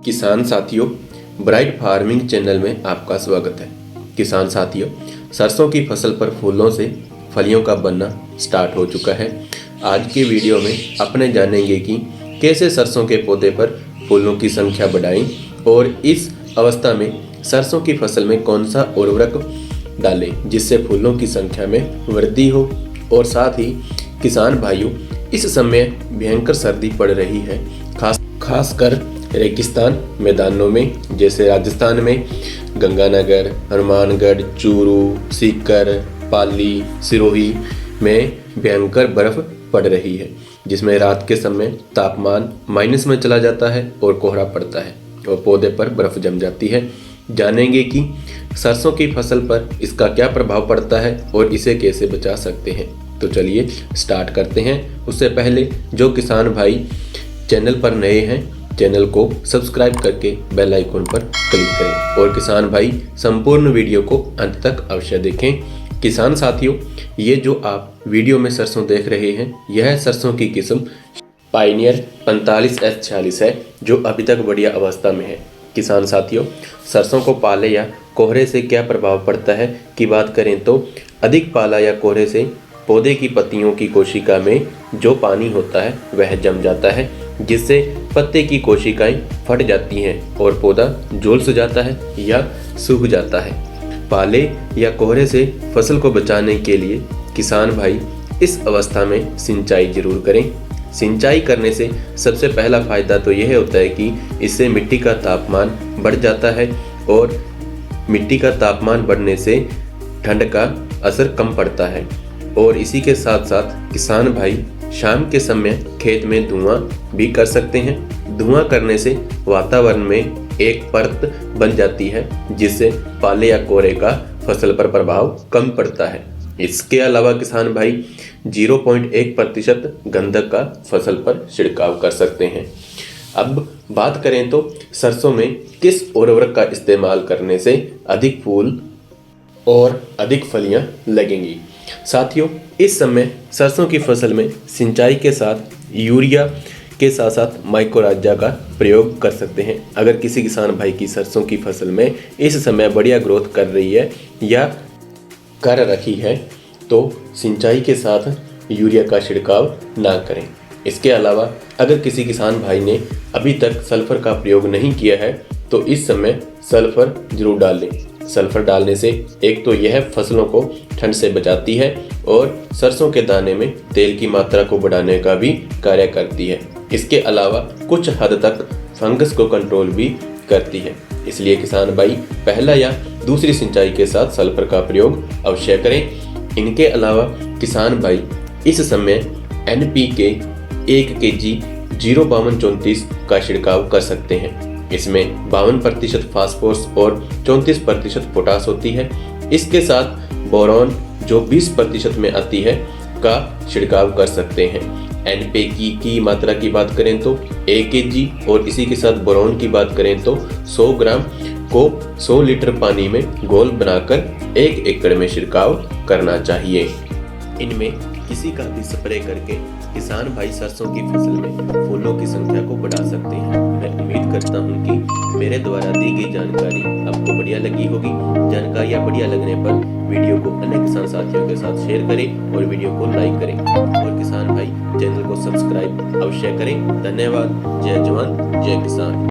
किसान साथियों, bright farming channel में आपका स्वागत है। किसान साथियों, सरसों की फसल पर फूलों से फलियों का बनना स्टार्ट हो चुका है। आज के वीडियो में अपने जानेंगे कि कैसे सरसों के पौधे पर फूलों की संख्या बढ़ाएं और इस अवस्था में सरसों की फसल में कौन सा उर्वरक डालें जिससे फूलों की संख्या में वृद्धि हो। और साथ ही किसान भाइयों, इस समय भयंकर सर्दी पड़ रही है, खासकर रेगिस्तान मैदानों में जैसे राजस्थान में गंगानगर, हनुमानगढ़, चूरू, सीकर, पाली, सिरोही में भयंकर बर्फ पड़ रही है, जिसमें रात के समय तापमान माइनस में चला जाता है और कोहरा पड़ता है और पौधे पर बर्फ जम जाती है। जानेंगे कि सरसों की फसल पर इसका क्या प्रभाव पड़ता है और इसे कैसे बचा सकते हैं। तो चलिए स्टार्ट करते हैं। उससे पहले जो किसान भाई चैनल पर नए हैं, चैनल को सब्सक्राइब करके बेल आइकन पर क्लिक करें और किसान भाई संपूर्ण वीडियो को अंत तक अवश्य देखें। किसान साथियों, ये जो आप वीडियो में सरसों देख रहे हैं, यह सरसों की किस्म पायनियर 45S46 है, जो अभी तक बढ़िया अवस्था में है। किसान साथियों, सरसों को पाले या कोहरे से क्या प्रभाव पड़ता है की बात करें तो अधिक पाला या कोहरे से पौधे की पत्तियों की कोशिका में जो पानी होता है वह जम जाता है, जिससे पत्ते की कोशिकाएं फट जाती हैं और पौधा झुलस जाता है या सूख जाता है। पाले या कोहरे से फसल को बचाने के लिए किसान भाई इस अवस्था में सिंचाई जरूर करें। सिंचाई करने से सबसे पहला फायदा तो यह होता है कि इससे मिट्टी का तापमान बढ़ जाता है और मिट्टी का तापमान बढ़ने से ठंड का असर कम पड़ता है। और इसी के साथ साथ किसान भाई शाम के समय खेत में धुआं भी कर सकते हैं। धुआं करने से वातावरण में एक परत बन जाती है, जिससे पाले या कोहरे का फसल पर प्रभाव कम पड़ता है। इसके अलावा किसान भाई 0.1% गंधक का फसल पर छिड़काव कर सकते हैं। अब बात करें तो सरसों में किस उर्वरक का इस्तेमाल करने से अधिक फूल और अधिक फलियां लगेंगी। साथियों, इस समय सरसों की फसल में सिंचाई के साथ यूरिया के साथ साथ माइकोराजा का प्रयोग कर सकते हैं। अगर किसी किसान भाई की सरसों की फसल में इस समय बढ़िया ग्रोथ कर रही है या कर रखी है तो सिंचाई के साथ यूरिया का छिड़काव ना करें। इसके अलावा अगर किसी किसान भाई ने अभी तक सल्फर का प्रयोग नहीं किया है तो इस समय सल्फर जरूर डाल लें। सल्फर डालने से एक तो यह फसलों को ठंड से बचाती है और सरसों के दाने में तेल की मात्रा को बढ़ाने का भी कार्य करती है। इसके अलावा कुछ हद तक फंगस को कंट्रोल भी करती है। इसलिए किसान भाई पहला या दूसरी सिंचाई के साथ सल्फर का प्रयोग अवश्य करें। इनके अलावा किसान भाई इस समय NPK 1 kg 05234 का छिड़काव कर सकते हैं। इसमें 52% फास्फोरस और 34% पोटास होती है। इसके साथ बोरॉन जो 20% में आती है का छिड़काव कर सकते हैं। NPK की मात्रा की बात करें तो 1 kg और इसी के साथ बोरॉन की बात करें तो 100 ग्राम को 100 लीटर पानी में घोल बनाकर 1 एकड़ में छिड़काव करना चाहिए। इनमें किसी का भी स्प्रे करके किसान भाई सरसों की फसल में फूलों की संख्या को बढ़ा सकते हैं। मैं उम्मीद करता हूं कि मेरे द्वारा दी गई जानकारी आपको बढ़िया लगी होगी। जानकारियां बढ़िया लगने पर वीडियो को अन्य किसान साथियों के साथ शेयर करें और वीडियो को लाइक करें और किसान भाई चैनल को सब्सक्राइब अवश्य करें। धन्यवाद। जय जवान जय किसान।